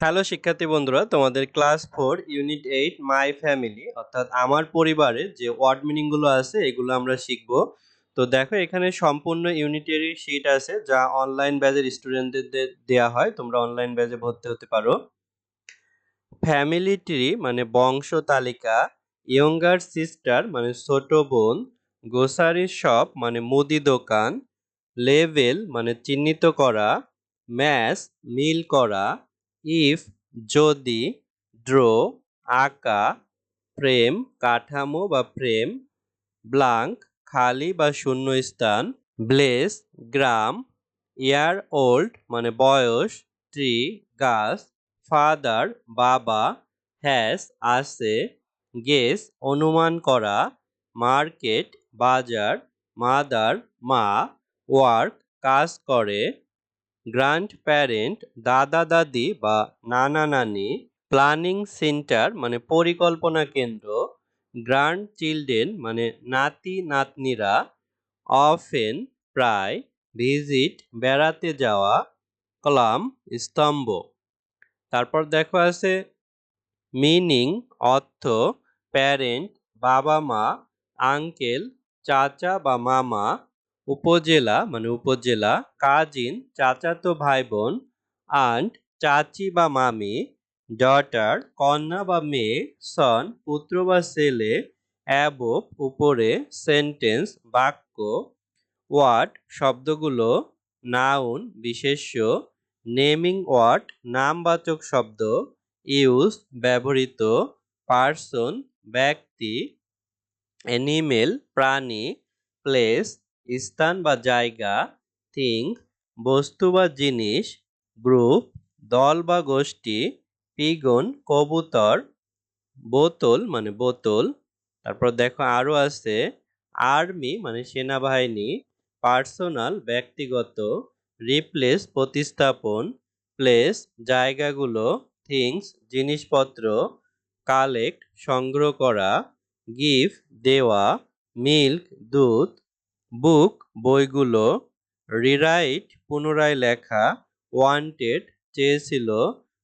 Hello শিক্ষার্থী বন্ধুরা, তোমাদের ক্লাস 4 ইউনিট 8 মাই ফ্যামিলি অর্থাৎ আমার পরিবারের যে ওয়ার্ড মিনিং গুলো আছে এগুলো আমরা শিখব। তো দেখো এখানে সম্পূর্ণ ইউনিটেরই শীট আছে যা অনলাইন ব্যাচের স্টুডেন্টদের দেয়া হয়। তোমরা অনলাইন ব্যাচে ভর্তি হতে পারো। ফ্যামিলি ট্রি মানে বংশ তালিকা, ইয়ঙ্গার সিস্টার মানে ছোট বোন, গ্রোসারি শপ মানে মুদি দোকান, লেভেল মানে চিহ্নিত করা, ম্যাচ মিল করা, ইফ যদি, ড্র আঁকা, ফ্রেম কাঠামো বা ফ্রেম, ব্লাঙ্ক খালি বা শূন্যস্থান, ব্লেস গ্রাম, ইয়ার ওল্ড মানে বয়স, ট্রি গাছ, ফাদার বাবা, হ্যাস আছে, গেস অনুমান করা, মার্কেট বাজার, মাদার মা, ওয়ার্ক কাজ করে, গ্র্যান্ড প্যারেন্ট দাদা দাদি বা নানা নানি, প্ল্যানিং সেন্টার মানে পরিকল্পনা কেন্দ্র, গ্র্যান্ড চিলড্রেন মানে নাতি নাতনিরা, অফেন প্রায়, ভিজিট বেড়াতে যাওয়া, কলাম স্তম্ভ। তারপর দেখো আছে মিনিং অর্থ, প্যারেন্ট বাবা মা, আঙ্কেল চাচা বা মামা, উপজেলা মানে উপজেলা, কাজিন চাচাতো ভাই বোন, আন্ট চাচি বা মামি, ডটার কন্যা বা মেয়ে, সন পুত্র বা ছেলে, অ্যাবোভ উপরে, সেন্টেন্স বাক্য, ওয়ার্ড শব্দগুলো, নাউন বিশেষ্য, নেমিং ওয়ার্ড নামবাচক শব্দ, ইউজ ব্যবহৃত, পার্সন ব্যক্তি, অ্যানিমেল প্রাণী, প্লেস স্থান বা জায়গা, থিং বস্তু বা জিনিস, গ্রুপ দল বা গোষ্ঠী, পিগন কবুতর, বোতল মানে বোতল। তারপর দেখো আরো আছে আর্মি মানে সেনাবাহিনী, পার্সোনাল ব্যক্তিগত, রিপ্লেস প্রতিস্থাপন, প্লেস জায়গাগুলো, থিংস জিনিসপত্র, কালেক্ট সংগ্রহ করা, গিফট দেওয়া, মিল্ক দুধ, বুক বইগুলো, রিরাইট পুনরায় লেখা, ওয়ান্টেড চেয়েছিল,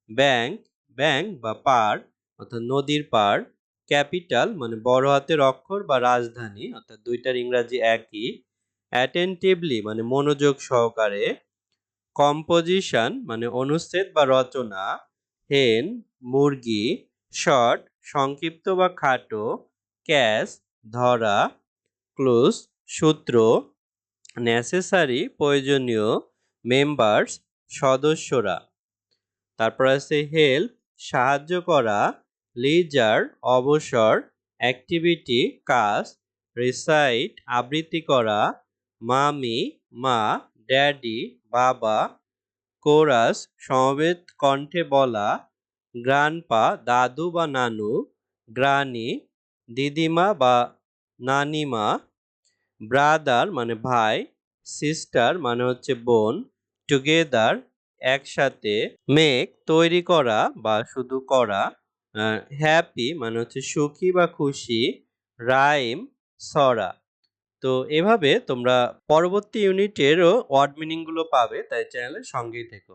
ব্যাংক ব্যাংক বা পার অর্থাৎ নদীর পার, ক্যাপিটাল মানে বড় হাতের অক্ষর বা রাজধানী অর্থাৎ দুইটার ইংরাজি একই, অ্যাটেন্টিভলি মানে মনোযোগ সহকারে, কম্পোজিশন মানে অনুচ্ছেদ বা রচনা, হেন মুরগি, শর্ট সংক্ষিপ্ত বা খাটো, ক্যাশ ধরা, ক্লোজ সূত্র, নেসেসারি প্রয়োজনীয়, মেম্বার্স সদস্যরা। তারপর আছে হেল্প সাহায্য করা, লিজার অবসর, অ্যাক্টিভিটি কাজ, রিসাইট আবৃত্তি করা, মামি মা, ড্যাডি বাবা, কোরাস সমবেত কণ্ঠে বলা, গ্রান্ডপা দাদু বা নানু, গ্রানি দিদিমা বা নানিমা, ব্রাদার মানে ভাই, সিস্টার মানে হচ্ছে বোন, টুগেদার একসাথে, মেক তৈরি করা বা শুধু করা, হ্যাপি মানে হচ্ছে সুখী বা খুশি, রাইম ছড়া। তো এভাবে তোমরা পরবর্তী ইউনিটেরও ওয়ার্ড মিনিং গুলো পাবে, তাই চ্যানেলের সঙ্গেই থেকো।